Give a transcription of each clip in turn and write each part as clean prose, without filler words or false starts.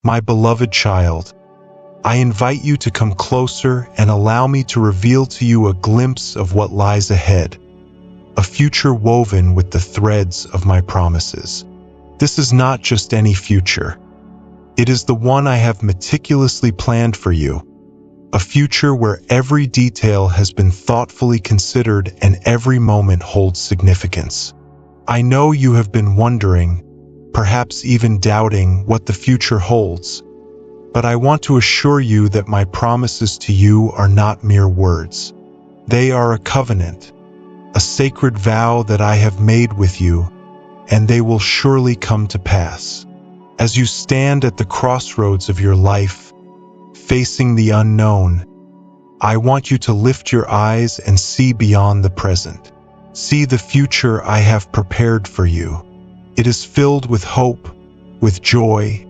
My beloved child, I invite you to come closer and allow me to reveal to you a glimpse of what lies ahead, a future woven with the threads of my promises. This is not just any future. It is the one I have meticulously planned for you, a future where every detail has been thoughtfully considered and every moment holds significance. I know you have been wondering, perhaps even doubting, what the future holds, but I want to assure you that my promises to you are not mere words. They are a covenant, a sacred vow that I have made with you, and they will surely come to pass. As you stand at the crossroads of your life, facing the unknown, I want you to lift your eyes and see beyond the present. See the future I have prepared for you. It is filled with hope, with joy,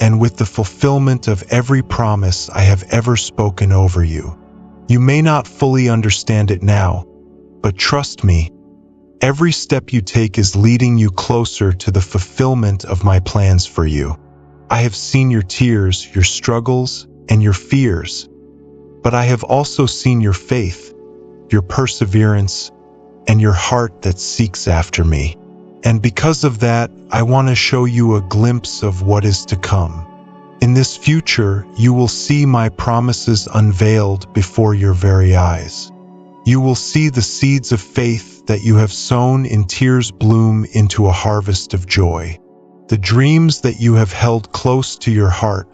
and with the fulfillment of every promise I have ever spoken over you. You may not fully understand it now, but trust me, every step you take is leading you closer to the fulfillment of my plans for you. I have seen your tears, your struggles, and your fears, but I have also seen your faith, your perseverance, and your heart that seeks after me. And because of that, I want to show you a glimpse of what is to come. In this future, you will see my promises unveiled before your very eyes. You will see the seeds of faith that you have sown in tears bloom into a harvest of joy. The dreams that you have held close to your heart,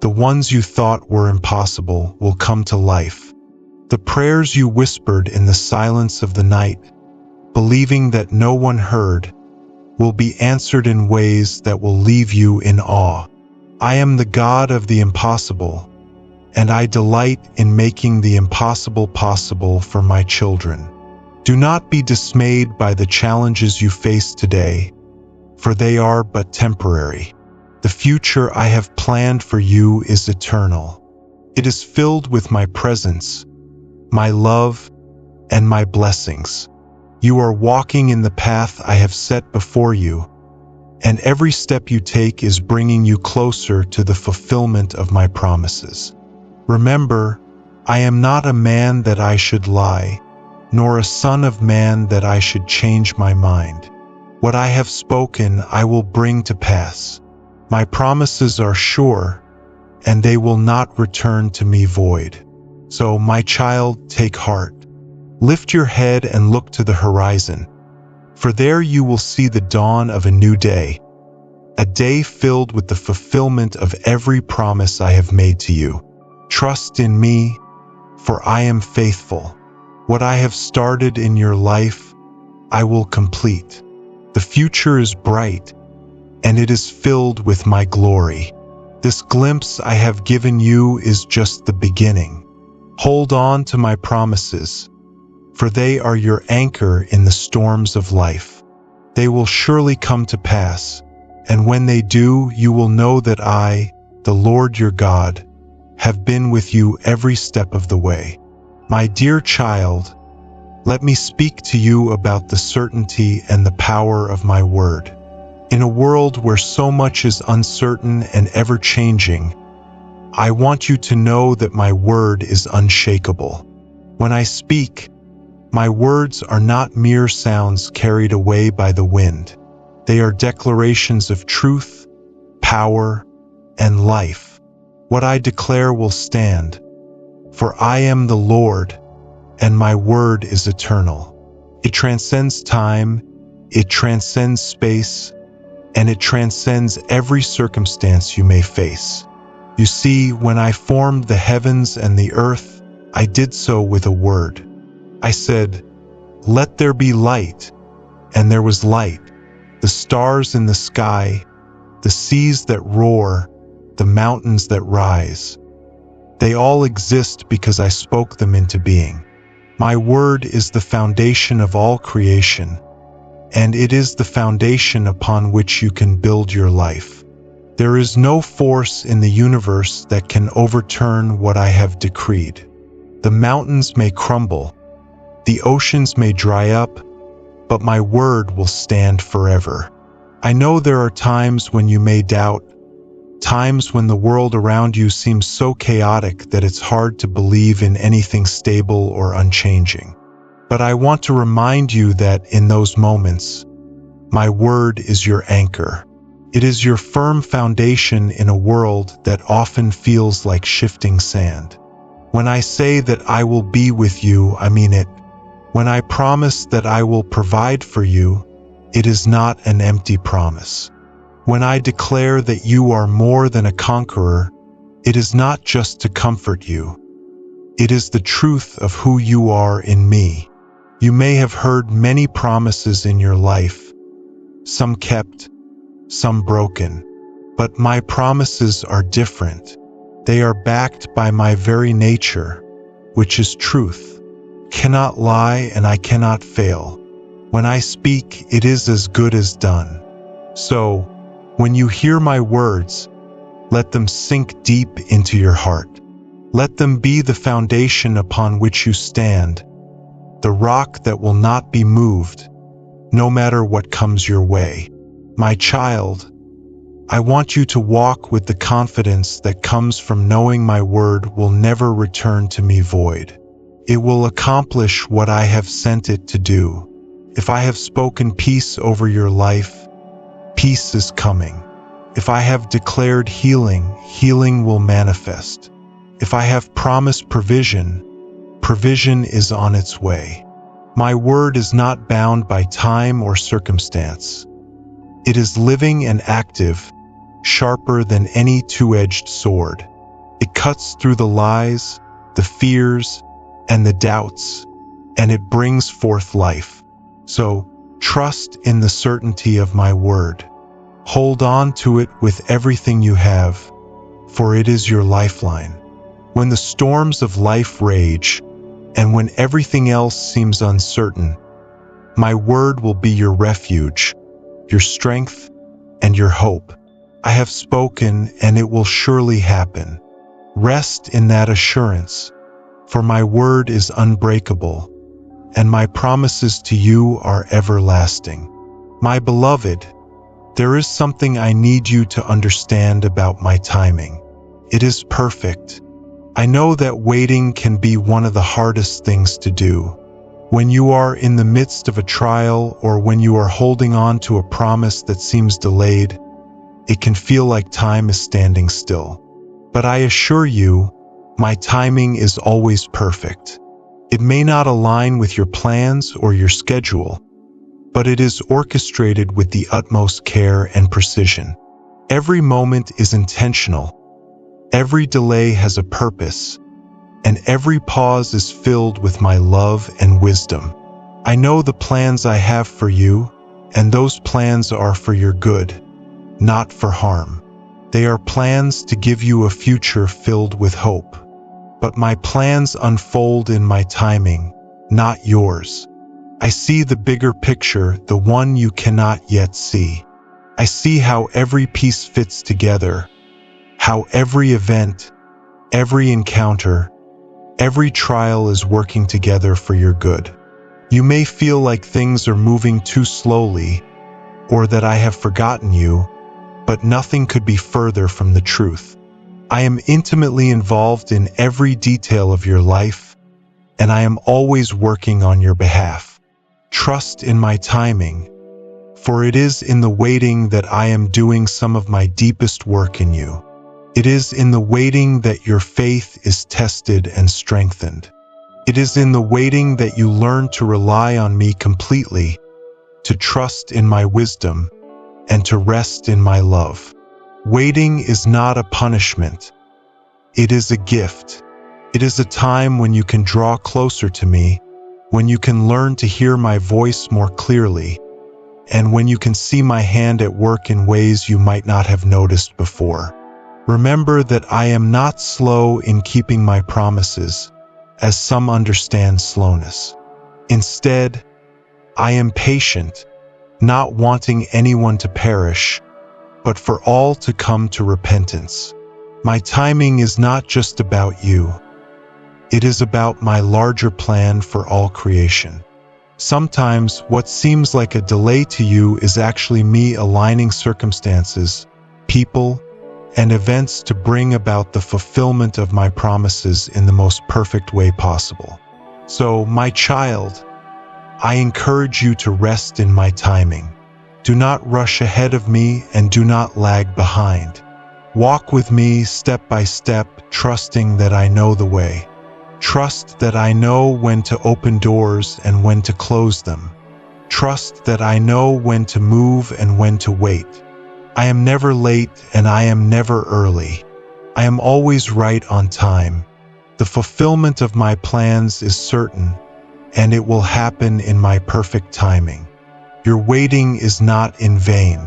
the ones you thought were impossible, will come to life. The prayers you whispered in the silence of the night, believing that no one heard, will be answered in ways that will leave you in awe. I am the God of the impossible, and I delight in making the impossible possible for my children. Do not be dismayed by the challenges you face today, for they are but temporary. The future I have planned for you is eternal. It is filled with my presence, my love, and my blessings. You are walking in the path I have set before you, and every step you take is bringing you closer to the fulfillment of my promises. Remember, I am not a man that I should lie, nor a son of man that I should change my mind. What I have spoken I will bring to pass. My promises are sure, and they will not return to me void. So, my child, take heart. Lift your head and look to the horizon, for there you will see the dawn of a new day, a day filled with the fulfillment of every promise I have made to you. Trust in me, for I am faithful. What I have started in your life, I will complete. The future is bright, and it is filled with my glory. This glimpse I have given you is just the beginning. Hold on to my promises, for they are your anchor in the storms of life. They will surely come to pass, and when they do, you will know that I, the Lord your God, have been with you every step of the way. My dear child, let me speak to you about the certainty and the power of my word. In a world where so much is uncertain and ever-changing, I want you to know that my word is unshakable. When I speak, my words are not mere sounds carried away by the wind. They are declarations of truth, power, and life. What I declare will stand, for I am the Lord, and my word is eternal. It transcends time, it transcends space, and it transcends every circumstance you may face. You see, when I formed the heavens and the earth, I did so with a word. I said, "Let there be light," and there was light. The stars in the sky, the seas that roar, the mountains that rise. They all exist because I spoke them into being. My word is the foundation of all creation, and it is the foundation upon which you can build your life. There is no force in the universe that can overturn what I have decreed. The mountains may crumble, the oceans may dry up, but my word will stand forever. I know there are times when you may doubt, times when the world around you seems so chaotic that it's hard to believe in anything stable or unchanging. But I want to remind you that in those moments, my word is your anchor. It is your firm foundation in a world that often feels like shifting sand. When I say that I will be with you, I mean it. When I promise that I will provide for you, it is not an empty promise. When I declare that you are more than a conqueror, it is not just to comfort you. It is the truth of who you are in me. You may have heard many promises in your life, some kept, some broken. But my promises are different. They are backed by my very nature, which is truth. Cannot lie and I cannot fail. When I speak, it is as good as done. So, when you hear my words, let them sink deep into your heart. Let them be the foundation upon which you stand, the rock that will not be moved, no matter what comes your way. My child, I want you to walk with the confidence that comes from knowing my word will never return to me void. It will accomplish what I have sent it to do. If I have spoken peace over your life, peace is coming. If I have declared healing, healing will manifest. If I have promised provision, provision is on its way. My word is not bound by time or circumstance. It is living and active, sharper than any two-edged sword. It cuts through the lies, the fears, and the doubts, and it brings forth life. So, trust in the certainty of my word. Hold on to it with everything you have, for it is your lifeline. When the storms of life rage, and when everything else seems uncertain, my word will be your refuge, your strength, and your hope. I have spoken, and it will surely happen. Rest in that assurance, for my word is unbreakable, and my promises to you are everlasting. My beloved, there is something I need you to understand about my timing. It is perfect. I know that waiting can be one of the hardest things to do. When you are in the midst of a trial or when you are holding on to a promise that seems delayed, it can feel like time is standing still. But I assure you, my timing is always perfect. It may not align with your plans or your schedule, but it is orchestrated with the utmost care and precision. Every moment is intentional. Every delay has a purpose, and every pause is filled with my love and wisdom. I know the plans I have for you, and those plans are for your good, not for harm. They are plans to give you a future filled with hope. But my plans unfold in my timing, not yours. I see the bigger picture, the one you cannot yet see. I see how every piece fits together, how every event, every encounter, every trial is working together for your good. You may feel like things are moving too slowly, or that I have forgotten you, but nothing could be further from the truth. I am intimately involved in every detail of your life, and I am always working on your behalf. Trust in my timing, for it is in the waiting that I am doing some of my deepest work in you. It is in the waiting that your faith is tested and strengthened. It is in the waiting that you learn to rely on me completely, to trust in my wisdom, and to rest in my love. Waiting is not a punishment. It is a gift. It is a time when you can draw closer to me, when you can learn to hear my voice more clearly, and when you can see my hand at work in ways you might not have noticed before. Remember that I am not slow in keeping my promises, as some understand slowness. Instead, I am patient, not wanting anyone to perish, but for all to come to repentance. My timing is not just about you. It is about my larger plan for all creation. Sometimes what seems like a delay to you is actually me aligning circumstances, people, and events to bring about the fulfillment of my promises in the most perfect way possible. So, my child, I encourage you to rest in my timing. Do not rush ahead of me and do not lag behind. Walk with me step by step, trusting that I know the way. Trust that I know when to open doors and when to close them. Trust that I know when to move and when to wait. I am never late and I am never early. I am always right on time. The fulfillment of my plans is certain, and it will happen in my perfect timing. Your waiting is not in vain.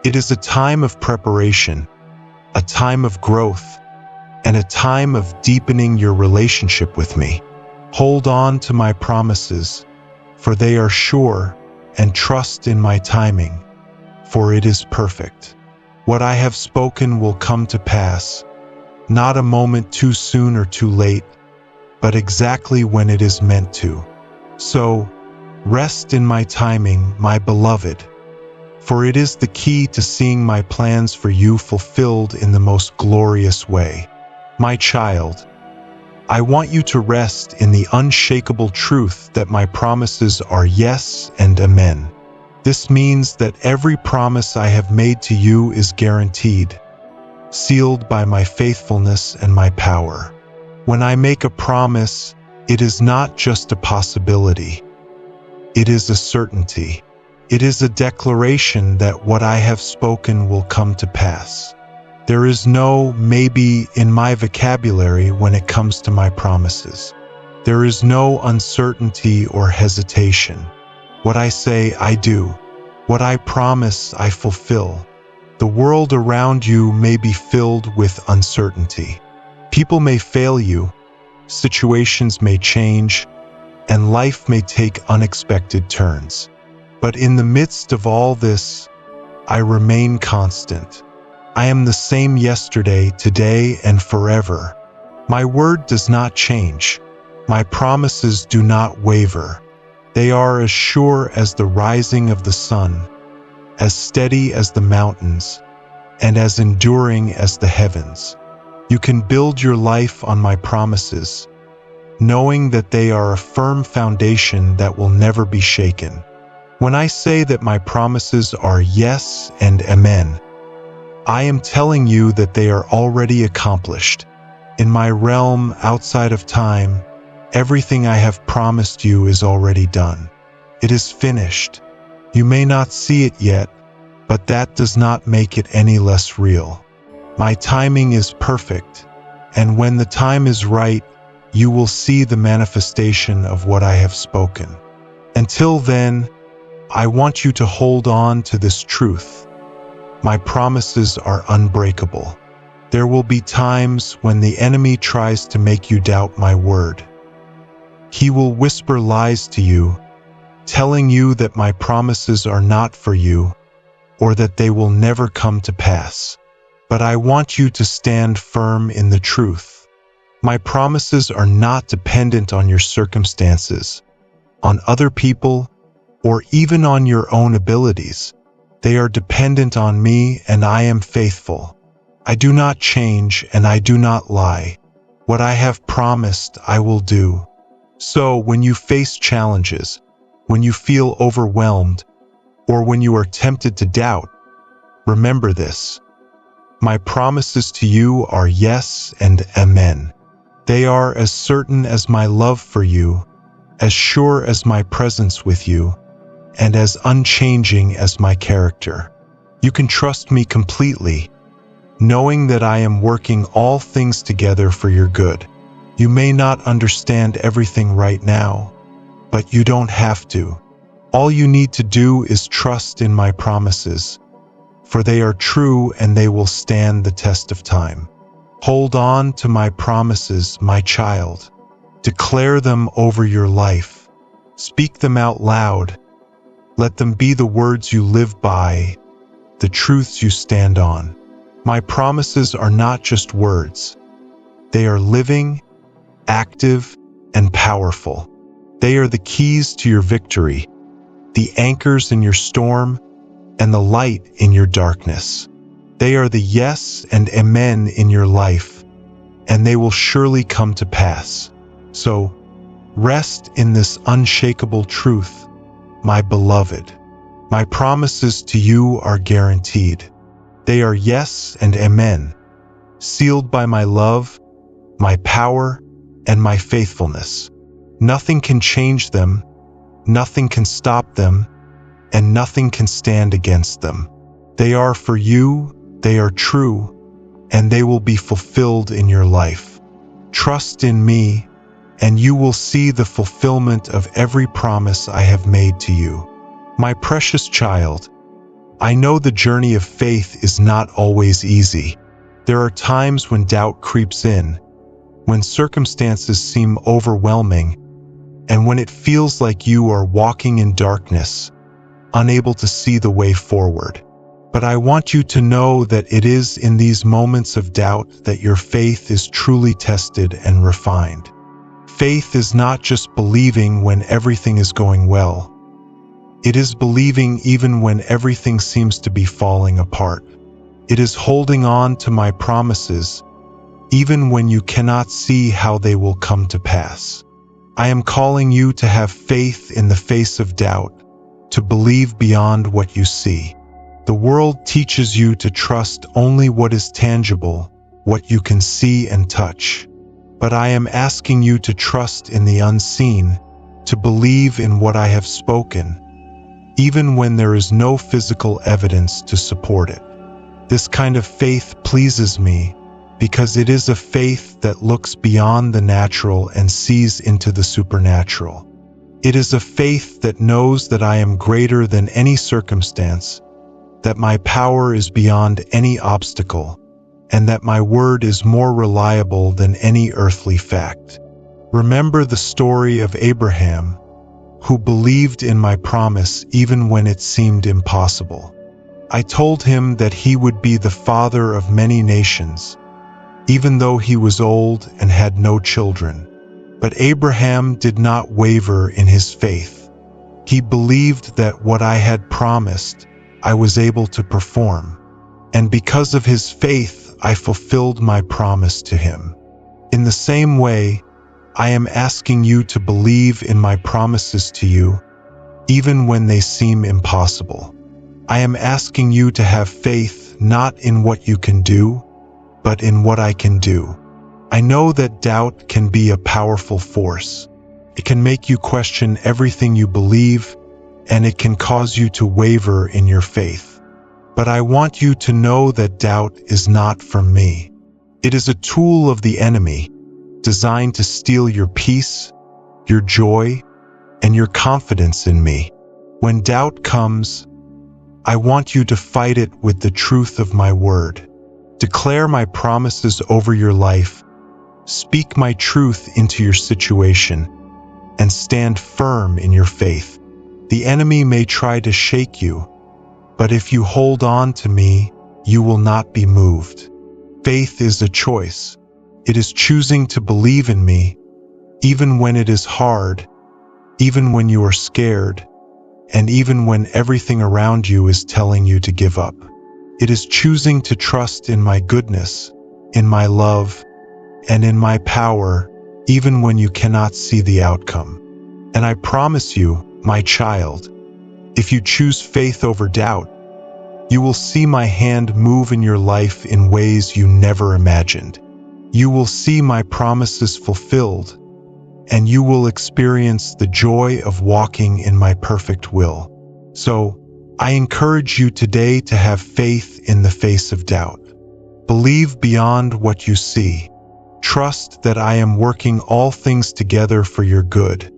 It is a time of preparation, a time of growth, and a time of deepening your relationship with me. Hold on to my promises, for they are sure, and trust in my timing, for it is perfect. What I have spoken will come to pass, not a moment too soon or too late, but exactly when it is meant to. So, rest in my timing, my beloved, for it is the key to seeing my plans for you fulfilled in the most glorious way. My child, I want you to rest in the unshakable truth that my promises are yes and amen. This means that every promise I have made to you is guaranteed, sealed by my faithfulness and my power. When I make a promise, it is not just a possibility. It is a certainty. It is a declaration that what I have spoken will come to pass. There is no maybe in my vocabulary when it comes to my promises. There is no uncertainty or hesitation. What I say, I do. What I promise, I fulfill. The world around you may be filled with uncertainty. People may fail you, situations may change, and life may take unexpected turns. But in the midst of all this, I remain constant. I am the same yesterday, today, and forever. My word does not change. My promises do not waver. They are as sure as the rising of the sun, as steady as the mountains, and as enduring as the heavens. You can build your life on my promises, knowing that they are a firm foundation that will never be shaken. When I say that my promises are yes and amen, I am telling you that they are already accomplished. In my realm outside of time, everything I have promised you is already done. It is finished. You may not see it yet, but that does not make it any less real. My timing is perfect, and when the time is right, you will see the manifestation of what I have spoken. Until then, I want you to hold on to this truth. My promises are unbreakable. There will be times when the enemy tries to make you doubt my word. He will whisper lies to you, telling you that my promises are not for you, or that they will never come to pass. But I want you to stand firm in the truth. My promises are not dependent on your circumstances, on other people, or even on your own abilities. They are dependent on me, and I am faithful. I do not change, and I do not lie. What I have promised, I will do. So when you face challenges, when you feel overwhelmed, or when you are tempted to doubt, remember this. My promises to you are yes and amen. They are as certain as my love for you, as sure as my presence with you, and as unchanging as my character. You can trust me completely, knowing that I am working all things together for your good. You may not understand everything right now, but you don't have to. All you need to do is trust in my promises, for they are true and they will stand the test of time. Hold on to my promises, my child. Declare them over your life. Speak them out loud. Let them be the words you live by, the truths you stand on. My promises are not just words. They are living, active, and powerful. They are the keys to your victory, the anchors in your storm, and the light in your darkness. They are the yes and amen in your life, and they will surely come to pass. So, rest in this unshakable truth, my beloved. My promises to you are guaranteed. They are yes and amen, sealed by my love, my power, and my faithfulness. Nothing can change them, nothing can stop them, and nothing can stand against them. They are for you, they are true, and they will be fulfilled in your life. Trust in me, and you will see the fulfillment of every promise I have made to you. My precious child, I know the journey of faith is not always easy. There are times when doubt creeps in, when circumstances seem overwhelming, and when it feels like you are walking in darkness, unable to see the way forward. But I want you to know that it is in these moments of doubt that your faith is truly tested and refined. Faith is not just believing when everything is going well. It is believing even when everything seems to be falling apart. It is holding on to my promises, even when you cannot see how they will come to pass. I am calling you to have faith in the face of doubt, to believe beyond what you see. The world teaches you to trust only what is tangible, what you can see and touch. But I am asking you to trust in the unseen, to believe in what I have spoken, even when there is no physical evidence to support it. This kind of faith pleases me because it is a faith that looks beyond the natural and sees into the supernatural. It is a faith that knows that I am greater than any circumstance, that my power is beyond any obstacle, and that my word is more reliable than any earthly fact. Remember the story of Abraham, who believed in my promise even when it seemed impossible. I told him that he would be the father of many nations, even though he was old and had no children. But Abraham did not waver in his faith. He believed that what I had promised, I was able to perform. And because of his faith, I fulfilled my promise to him. In the same way, I am asking you to believe in my promises to you, even when they seem impossible. I am asking you to have faith not in what you can do, but in what I can do. I know that doubt can be a powerful force. It can make you question everything you believe, and it can cause you to waver in your faith. But I want you to know that doubt is not from me. It is a tool of the enemy, designed to steal your peace, your joy, and your confidence in me. When doubt comes, I want you to fight it with the truth of my word. Declare my promises over your life, speak my truth into your situation, and stand firm in your faith. The enemy may try to shake you, but if you hold on to me, you will not be moved. Faith is a choice. It is choosing to believe in me, even when it is hard, even when you are scared, and even when everything around you is telling you to give up. It is choosing to trust in my goodness, in my love, and in my power, even when you cannot see the outcome. And I promise you, my child, if you choose faith over doubt, you will see my hand move in your life in ways you never imagined. You will see my promises fulfilled, and you will experience the joy of walking in my perfect will. So, I encourage you today to have faith in the face of doubt. Believe beyond what you see. Trust that I am working all things together for your good,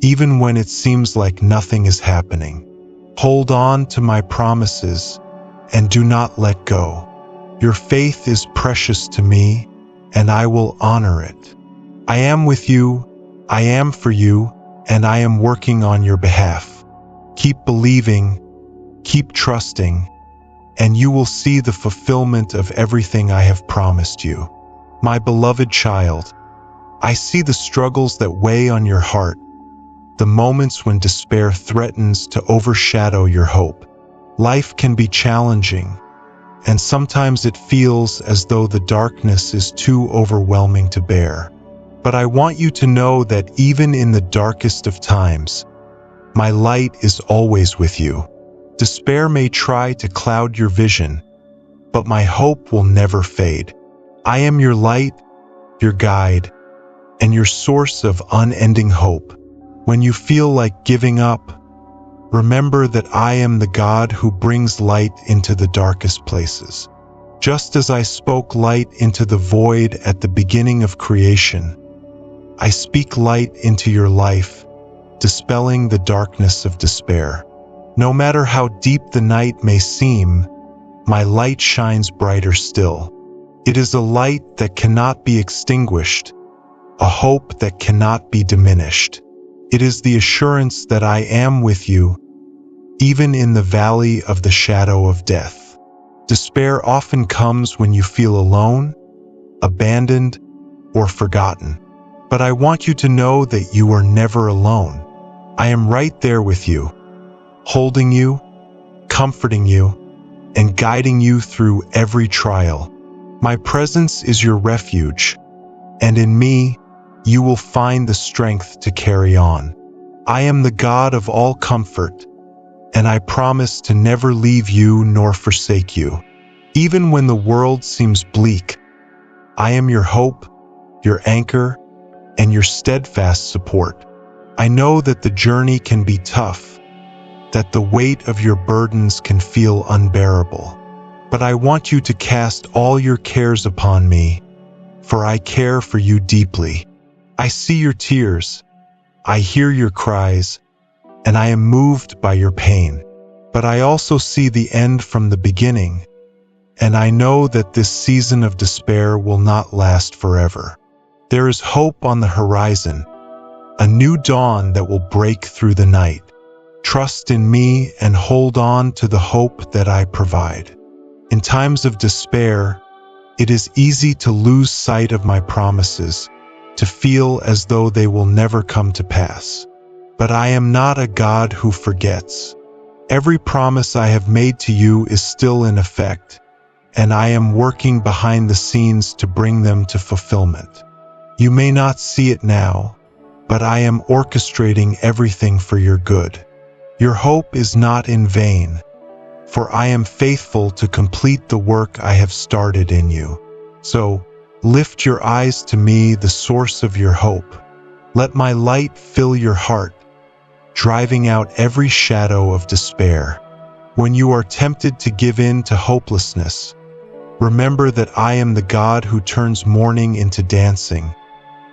even when it seems like nothing is happening. Hold on to my promises and do not let go. Your faith is precious to me, and I will honor it. I am with you, I am for you, and I am working on your behalf. Keep believing, keep trusting, and you will see the fulfillment of everything I have promised you. My beloved child, I see the struggles that weigh on your heart, the moments when despair threatens to overshadow your hope. Life can be challenging, and sometimes it feels as though the darkness is too overwhelming to bear. But I want you to know that even in the darkest of times, my light is always with you. Despair may try to cloud your vision, but my hope will never fade. I am your light, your guide, and your source of unending hope. When you feel like giving up, remember that I am the God who brings light into the darkest places. Just as I spoke light into the void at the beginning of creation, I speak light into your life, dispelling the darkness of despair. No matter how deep the night may seem, my light shines brighter still. It is a light that cannot be extinguished, a hope that cannot be diminished. It is the assurance that I am with you, even in the valley of the shadow of death. Despair often comes when you feel alone, abandoned, or forgotten. But I want you to know that you are never alone. I am right there with you, holding you, comforting you, and guiding you through every trial. My presence is your refuge, and in me, you will find the strength to carry on. I am the God of all comfort, and I promise to never leave you nor forsake you. Even when the world seems bleak, I am your hope, your anchor, and your steadfast support. I know that the journey can be tough, that the weight of your burdens can feel unbearable. But I want you to cast all your cares upon me, for I care for you deeply. I see your tears, I hear your cries, and I am moved by your pain. But I also see the end from the beginning, and I know that this season of despair will not last forever. There is hope on the horizon, a new dawn that will break through the night. Trust in me and hold on to the hope that I provide. In times of despair, it is easy to lose sight of my promises, to feel as though they will never come to pass. But I am not a God who forgets. Every promise I have made to you is still in effect, and I am working behind the scenes to bring them to fulfillment. You may not see it now, but I am orchestrating everything for your good. Your hope is not in vain, for I am faithful to complete the work I have started in you. So, lift your eyes to me, the source of your hope. Let my light fill your heart, driving out every shadow of despair. When you are tempted to give in to hopelessness, remember that I am the God who turns mourning into dancing,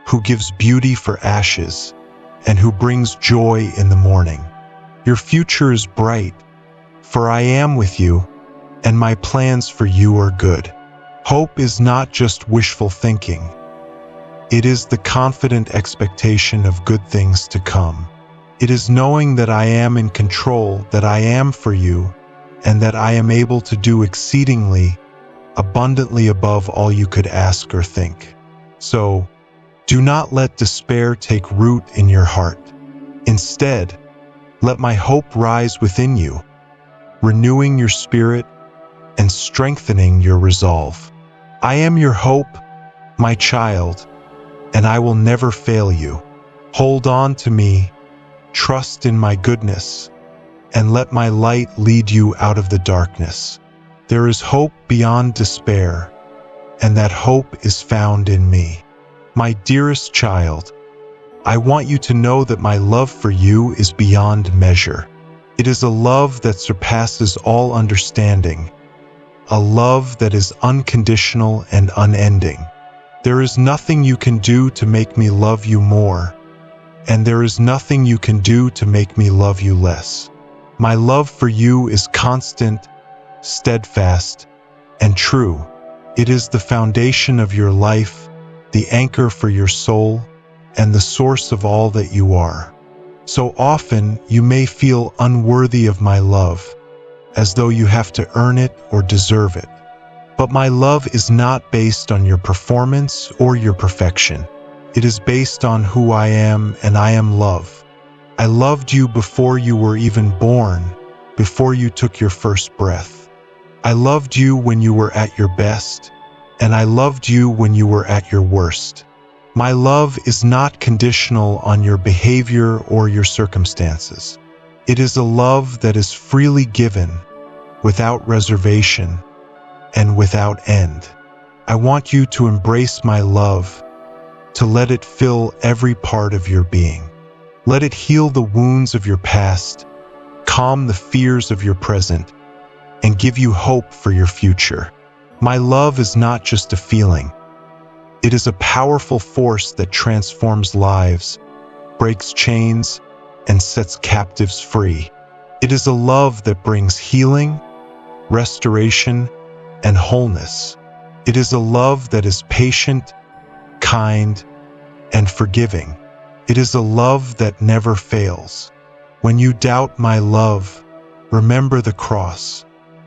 who gives beauty for ashes, and who brings joy in the morning. Your future is bright, for I am with you, and my plans for you are good. Hope is not just wishful thinking. It is the confident expectation of good things to come. It is knowing that I am in control, that I am for you, and that I am able to do exceedingly, abundantly above all you could ask or think. So, do not let despair take root in your heart. Instead, let my hope rise within you, renewing your spirit and strengthening your resolve. I am your hope, my child, and I will never fail you. Hold on to me, trust in my goodness, and let my light lead you out of the darkness. There is hope beyond despair, and that hope is found in me. My dearest child, I want you to know that my love for you is beyond measure. It is a love that surpasses all understanding, a love that is unconditional and unending. There is nothing you can do to make me love you more, and there is nothing you can do to make me love you less. My love for you is constant, steadfast, and true. It is the foundation of your life, the anchor for your soul, and the source of all that you are. So often you may feel unworthy of my love, as though you have to earn it or deserve it. But my love is not based on your performance or your perfection. It is based on who I am, and I am love. I loved you before you were even born, before you took your first breath. I loved you when you were at your best, and I loved you when you were at your worst. My love is not conditional on your behavior or your circumstances. It is a love that is freely given, without reservation, and without end. I want you to embrace my love, to let it fill every part of your being. Let it heal the wounds of your past, calm the fears of your present, and give you hope for your future. My love is not just a feeling. It is a powerful force that transforms lives, breaks chains, and sets captives free. It is a love that brings healing, restoration, and wholeness. It is a love that is patient, kind, and forgiving. It is a love that never fails. When you doubt my love, remember the cross.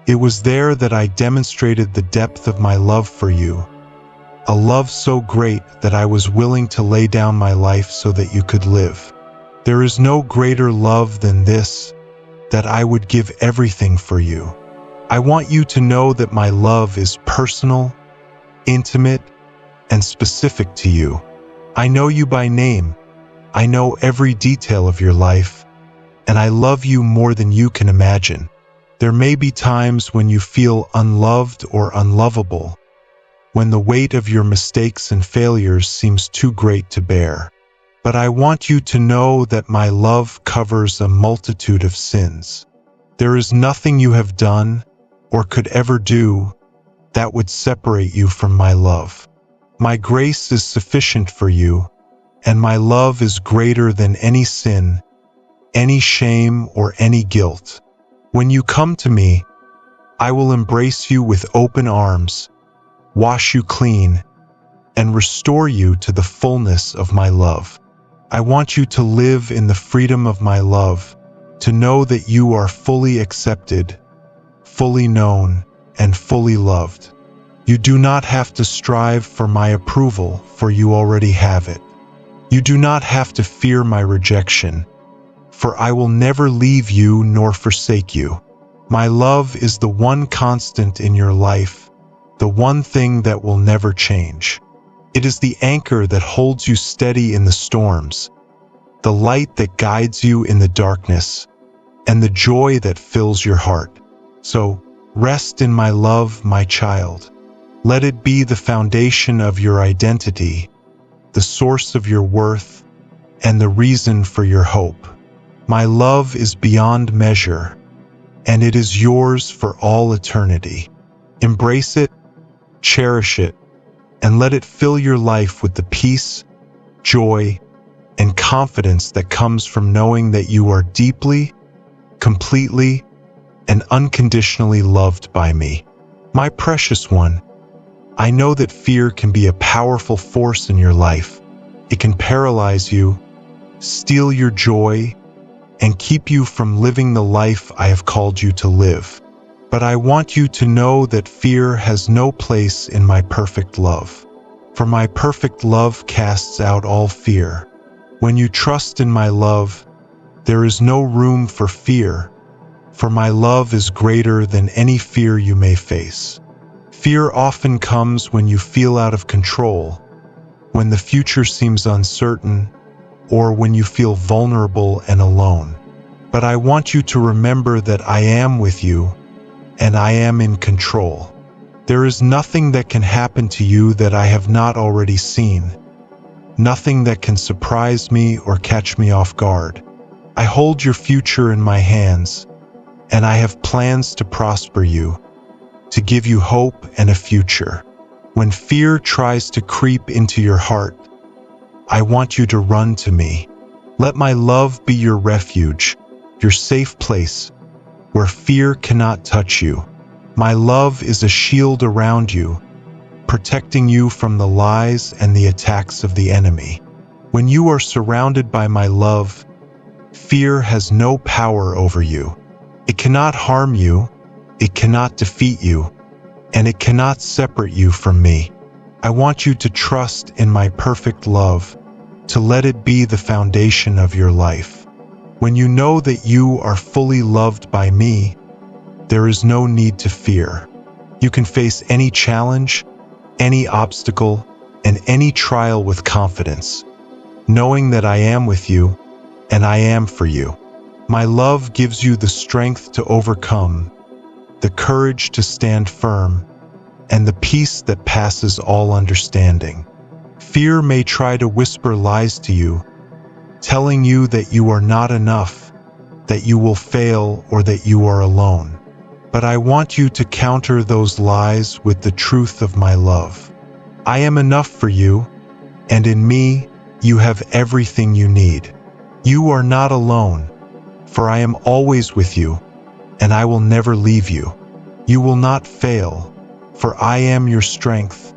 It was there that I demonstrated the depth of my love for you. A love so great that I was willing to lay down my life so that you could live. There is no greater love than this, that I would give everything for you. I want you to know that my love is personal, intimate, and specific to you. I know you by name. I know every detail of your life, and I love you more than you can imagine. There may be times when you feel unloved or unlovable, when the weight of your mistakes and failures seems too great to bear. But I want you to know that my love covers a multitude of sins. There is nothing you have done or could ever do that would separate you from my love. My grace is sufficient for you, and my love is greater than any sin, any shame, or any guilt. When you come to me, I will embrace you with open arms, wash you clean, and restore you to the fullness of my love. I want you to live in the freedom of my love, to know that you are fully accepted, fully known, and fully loved. You do not have to strive for my approval, for you already have it. You do not have to fear my rejection, for I will never leave you nor forsake you. My love is the one constant in your life, the one thing that will never change. It is the anchor that holds you steady in the storms, the light that guides you in the darkness, and the joy that fills your heart. So, rest in my love, my child. Let it be the foundation of your identity, the source of your worth, and the reason for your hope. My love is beyond measure, and it is yours for all eternity. Embrace it, cherish it, and let it fill your life with the peace, joy, and confidence that comes from knowing that you are deeply, completely, and unconditionally loved by me. My precious one, I know that fear can be a powerful force in your life. It can paralyze you, steal your joy, and keep you from living the life I have called you to live. But I want you to know that fear has no place in my perfect love. For my perfect love casts out all fear. When you trust in my love, there is no room for fear, for my love is greater than any fear you may face. Fear often comes when you feel out of control, when the future seems uncertain, or when you feel vulnerable and alone. But I want you to remember that I am with you, and I am in control. There is nothing that can happen to you that I have not already seen, nothing that can surprise me or catch me off guard. I hold your future in my hands, and I have plans to prosper you, to give you hope and a future. When fear tries to creep into your heart, I want you to run to me. Let my love be your refuge, your safe place, where fear cannot touch you. My love is a shield around you, protecting you from the lies and the attacks of the enemy. When you are surrounded by my love, fear has no power over you. It cannot harm you, it cannot defeat you, and it cannot separate you from me. I want you to trust in my perfect love, to let it be the foundation of your life. When you know that you are fully loved by me, there is no need to fear. You can face any challenge, any obstacle, and any trial with confidence, knowing that I am with you and I am for you. My love gives you the strength to overcome, the courage to stand firm, and the peace that passes all understanding. Fear may try to whisper lies to you, telling you that you are not enough, that you will fail, or that you are alone. But I want you to counter those lies with the truth of my love. I am enough for you, and in me, you have everything you need. You are not alone, for I am always with you, and I will never leave you. You will not fail, for I am your strength,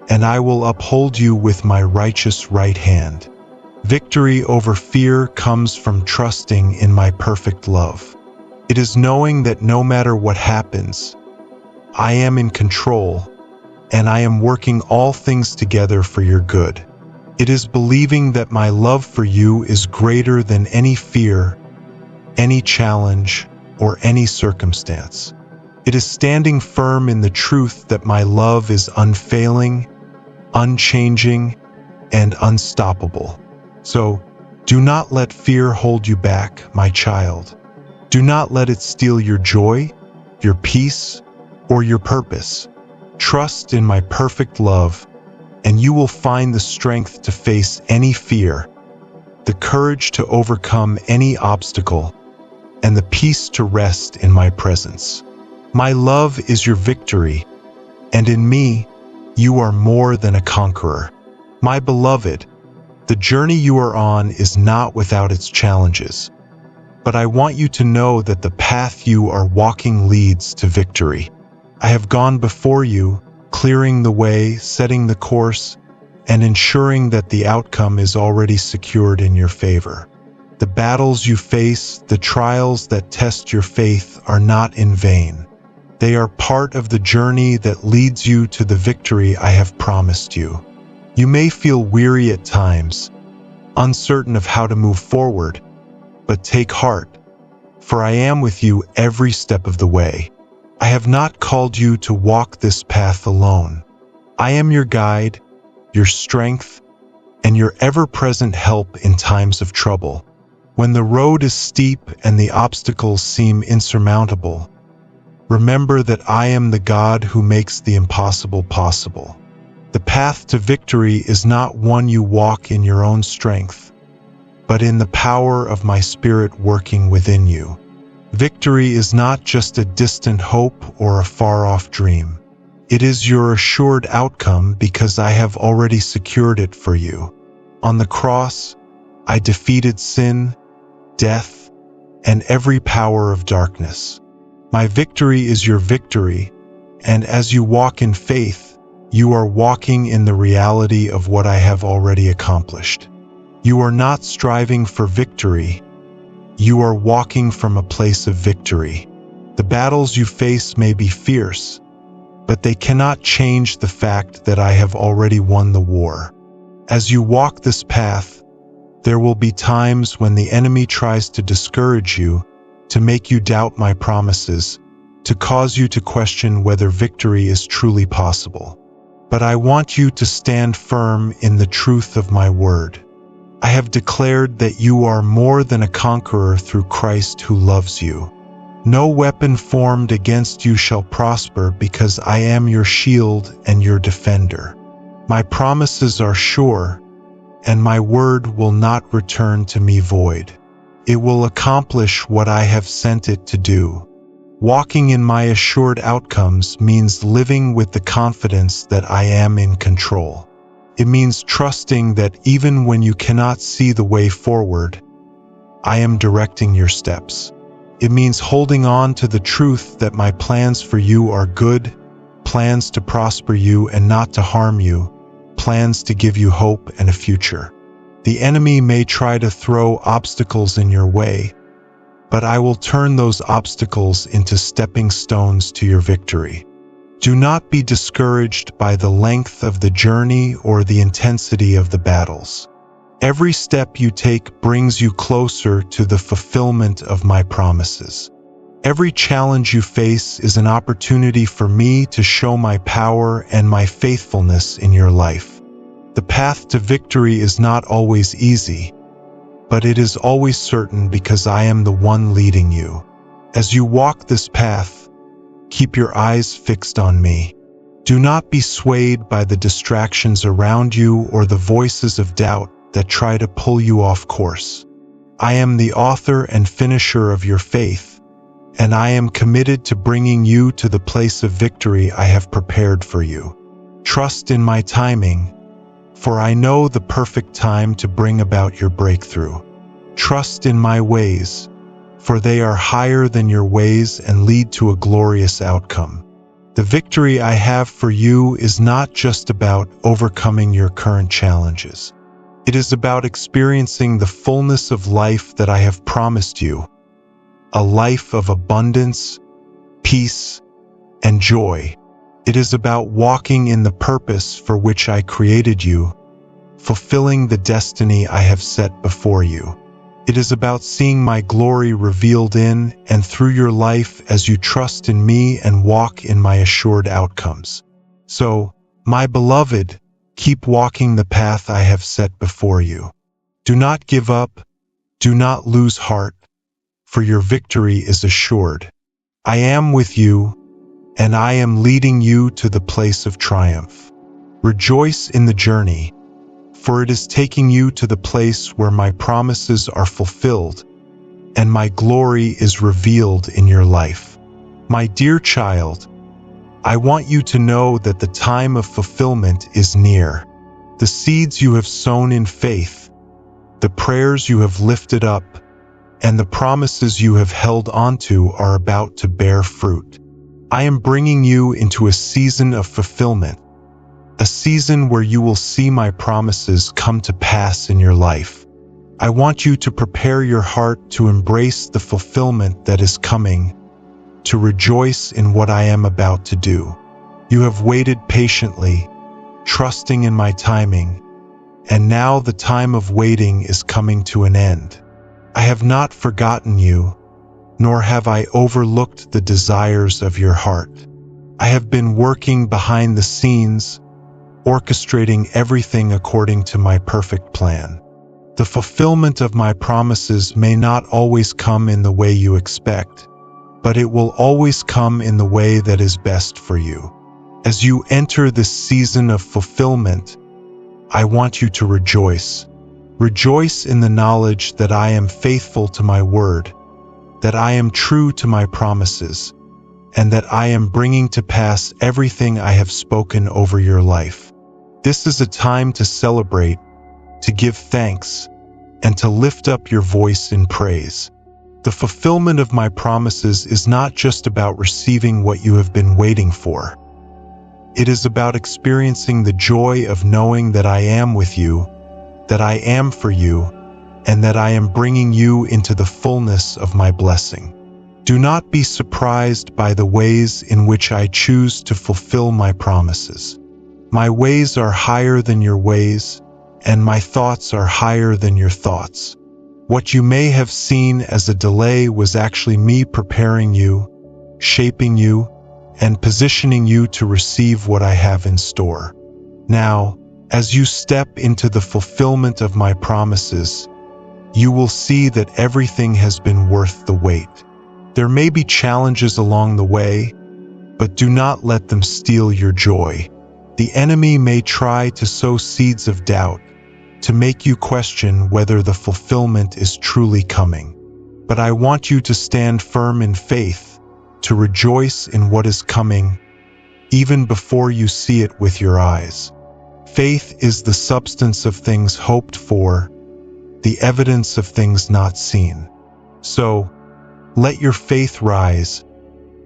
and I will uphold you with my righteous right hand. Victory over fear comes from trusting in my perfect love. It is knowing that no matter what happens, I am in control, and I am working all things together for your good. It is believing that my love for you is greater than any fear, any challenge, or any circumstance. It is standing firm in the truth that my love is unfailing, unchanging, and unstoppable. So, do not let fear hold you back, my child. Do not let it steal your joy, your peace, or your purpose. Trust in my perfect love, and you will find the strength to face any fear, the courage to overcome any obstacle, and the peace to rest in my presence. My love is your victory, and in me, you are more than a conqueror. My beloved, the journey you are on is not without its challenges, but I want you to know that the path you are walking leads to victory. I have gone before you, clearing the way, setting the course, and ensuring that the outcome is already secured in your favor. The battles you face, the trials that test your faith, are not in vain. They are part of the journey that leads you to the victory I have promised you. You may feel weary at times, uncertain of how to move forward, but take heart, for I am with you every step of the way. I have not called you to walk this path alone. I am your guide, your strength, and your ever-present help in times of trouble. When the road is steep and the obstacles seem insurmountable, remember that I am the God who makes the impossible possible. The path to victory is not one you walk in your own strength, but in the power of my Spirit working within you. Victory is not just a distant hope or a far-off dream. It is your assured outcome because I have already secured it for you. On the cross, I defeated sin, death, and every power of darkness. My victory is your victory, and as you walk in faith, you are walking in the reality of what I have already accomplished. You are not striving for victory. You are walking from a place of victory. The battles you face may be fierce, but they cannot change the fact that I have already won the war. As you walk this path, there will be times when the enemy tries to discourage you, to make you doubt my promises, to cause you to question whether victory is truly possible. But I want you to stand firm in the truth of my word. I have declared that you are more than a conqueror through Christ who loves you. No weapon formed against you shall prosper because I am your shield and your defender. My promises are sure, and my word will not return to me void. It will accomplish what I have sent it to do. Walking in my assured outcomes means living with the confidence that I am in control. It means trusting that even when you cannot see the way forward, I am directing your steps. It means holding on to the truth that my plans for you are good, plans to prosper you and not to harm you, plans to give you hope and a future. The enemy may try to throw obstacles in your way, but I will turn those obstacles into stepping stones to your victory. Do not be discouraged by the length of the journey or the intensity of the battles. Every step you take brings you closer to the fulfillment of my promises. Every challenge you face is an opportunity for me to show my power and my faithfulness in your life. The path to victory is not always easy, but it is always certain because I am the one leading you. As you walk this path, keep your eyes fixed on me. Do not be swayed by the distractions around you or the voices of doubt that try to pull you off course. I am the author and finisher of your faith, and I am committed to bringing you to the place of victory I have prepared for you. Trust in my timing, for I know the perfect time to bring about your breakthrough. Trust in my ways, for they are higher than your ways and lead to a glorious outcome. The victory I have for you is not just about overcoming your current challenges. It is about experiencing the fullness of life that I have promised you, a life of abundance, peace, and joy. It is about walking in the purpose for which I created you, fulfilling the destiny I have set before you. It is about seeing my glory revealed in and through your life as you trust in me and walk in my assured outcomes. So, my beloved, keep walking the path I have set before you. Do not give up, do not lose heart, for your victory is assured. I am with you, and I am leading you to the place of triumph. Rejoice in the journey, for it is taking you to the place where my promises are fulfilled and my glory is revealed in your life. My dear child, I want you to know that the time of fulfillment is near. The seeds you have sown in faith, the prayers you have lifted up, and the promises you have held onto are about to bear fruit. I am bringing you into a season of fulfillment, a season where you will see my promises come to pass in your life. I want you to prepare your heart to embrace the fulfillment that is coming, to rejoice in what I am about to do. You have waited patiently, trusting in my timing, and now the time of waiting is coming to an end. I have not forgotten you, nor have I overlooked the desires of your heart. I have been working behind the scenes, orchestrating everything according to my perfect plan. The fulfillment of my promises may not always come in the way you expect, but it will always come in the way that is best for you. As you enter this season of fulfillment, I want you to rejoice. Rejoice in the knowledge that I am faithful to my word, that I am true to my promises, and that I am bringing to pass everything I have spoken over your life. This is a time to celebrate, to give thanks, and to lift up your voice in praise. The fulfillment of my promises is not just about receiving what you have been waiting for. It is about experiencing the joy of knowing that I am with you, that I am for you, and that I am bringing you into the fullness of my blessing. Do not be surprised by the ways in which I choose to fulfill my promises. My ways are higher than your ways, and my thoughts are higher than your thoughts. What you may have seen as a delay was actually me preparing you, shaping you, and positioning you to receive what I have in store. Now, as you step into the fulfillment of my promises, you will see that everything has been worth the wait. There may be challenges along the way, but do not let them steal your joy. The enemy may try to sow seeds of doubt, to make you question whether the fulfillment is truly coming. But I want you to stand firm in faith, to rejoice in what is coming, even before you see it with your eyes. Faith is the substance of things hoped for, the evidence of things not seen. So, let your faith rise,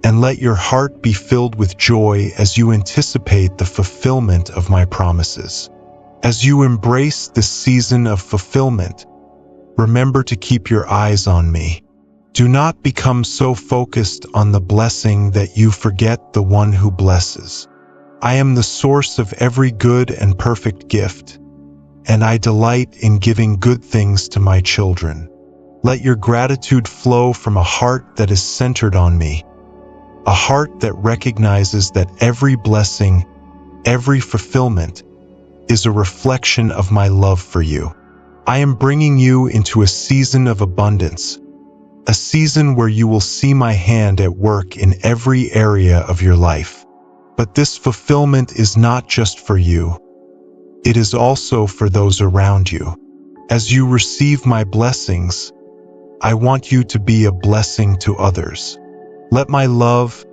and let your heart be filled with joy as you anticipate the fulfillment of my promises. As you embrace this season of fulfillment, remember to keep your eyes on me. Do not become so focused on the blessing that you forget the one who blesses. I am the source of every good and perfect gift, and I delight in giving good things to my children. Let your gratitude flow from a heart that is centered on me, a heart that recognizes that every blessing, every fulfillment, is a reflection of my love for you. I am bringing you into a season of abundance, a season where you will see my hand at work in every area of your life. But this fulfillment is not just for you. It is also for those around you. As you receive my blessings, I want you to be a blessing to others. Let my love,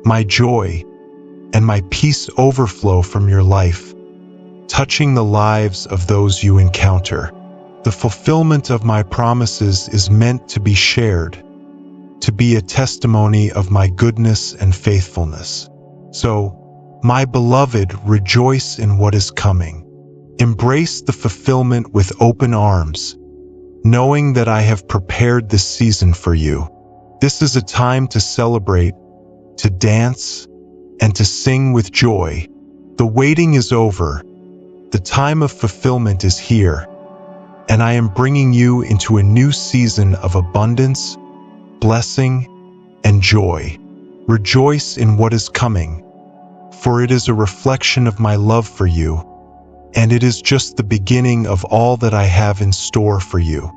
my joy, and my peace overflow from your life, touching the lives of those you encounter. The fulfillment of my promises is meant to be shared, to be a testimony of my goodness and faithfulness. So, my beloved, rejoice in what is coming. Embrace the fulfillment with open arms, knowing that I have prepared this season for you. This is a time to celebrate, to dance, and to sing with joy. The waiting is over. The time of fulfillment is here, and I am bringing you into a new season of abundance, blessing, and joy. Rejoice in what is coming, for it is a reflection of my love for you, and it is just the beginning of all that I have in store for you.